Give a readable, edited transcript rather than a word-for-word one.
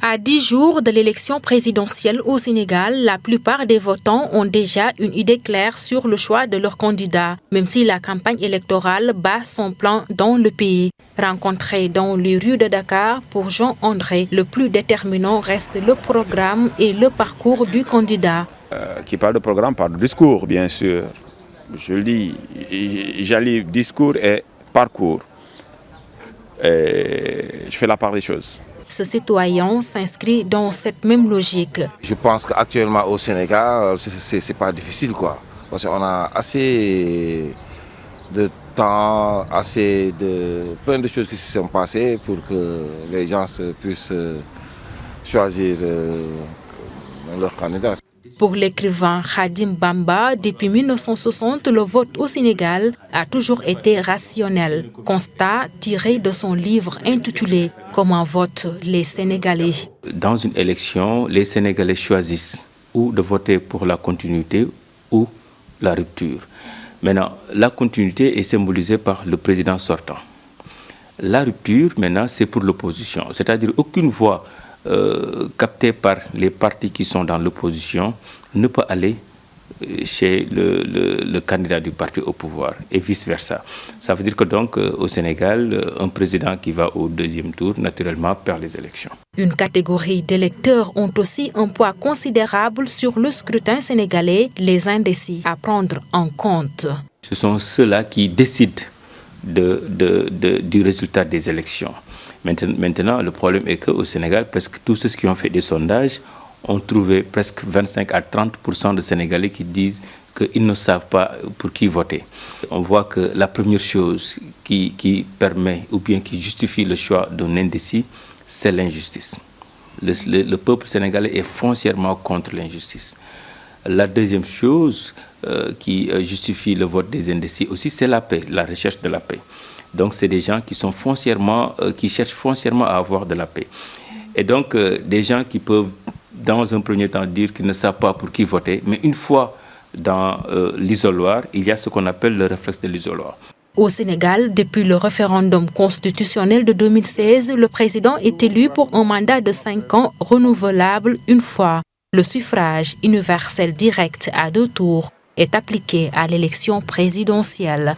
À 10 jours de l'élection présidentielle au Sénégal, la plupart des votants ont déjà une idée claire sur le choix de leur candidat, même si la campagne électorale bat son plein dans le pays. Rencontré dans les rues de Dakar, pour Jean-André, le plus déterminant reste le programme et le parcours du candidat. Qui parle de programme, parle de discours, bien sûr. Je le dis, j'allie discours et parcours. Et je fais la part des choses. Ce citoyen s'inscrit dans cette même logique. Je pense qu'actuellement au Sénégal, c'est pas difficile, quoi. Parce qu'on a assez de temps, plein de choses qui se sont passées pour que les gens puissent choisir leur candidat. Pour l'écrivain Khadim Bamba, depuis 1960, le vote au Sénégal a toujours été rationnel. Constat tiré de son livre intitulé « Comment votent les Sénégalais ». Dans une élection, les Sénégalais choisissent ou de voter pour la continuité ou la rupture. Maintenant, la continuité est symbolisée par le président sortant. La rupture, maintenant, c'est pour l'opposition. C'est-à-dire aucune voix captée par les partis qui sont dans l'opposition ne peut aller chez le candidat du parti au pouvoir et vice-versa. Ça veut dire que donc au Sénégal, un président qui va au deuxième tour, naturellement, perd les élections. Une catégorie d'électeurs ont aussi un poids considérable sur le scrutin sénégalais, les indécis à prendre en compte. Ce sont ceux-là qui décident du résultat des élections. Maintenant, le problème est qu'au Sénégal, presque tous ceux qui ont fait des sondages ont trouvé presque 25 à 30% de Sénégalais qui disent qu'ils ne savent pas pour qui voter. On voit que la première chose qui permet ou bien qui justifie le choix d'un indécis, c'est l'injustice. Le peuple sénégalais est foncièrement contre l'injustice. La deuxième chose qui justifie le vote des indécis aussi, c'est la paix, la recherche de la paix. Donc, c'est des gens qui cherchent foncièrement à avoir de la paix. Et donc, des gens qui peuvent, dans un premier temps, dire qu'ils ne savent pas pour qui voter, mais une fois dans l'isoloir, il y a ce qu'on appelle le réflexe de l'isoloir. Au Sénégal, depuis le référendum constitutionnel de 2016, le président est élu pour un mandat de 5 ans renouvelable une fois. Le suffrage universel direct à 2 tours est appliqué à l'élection présidentielle.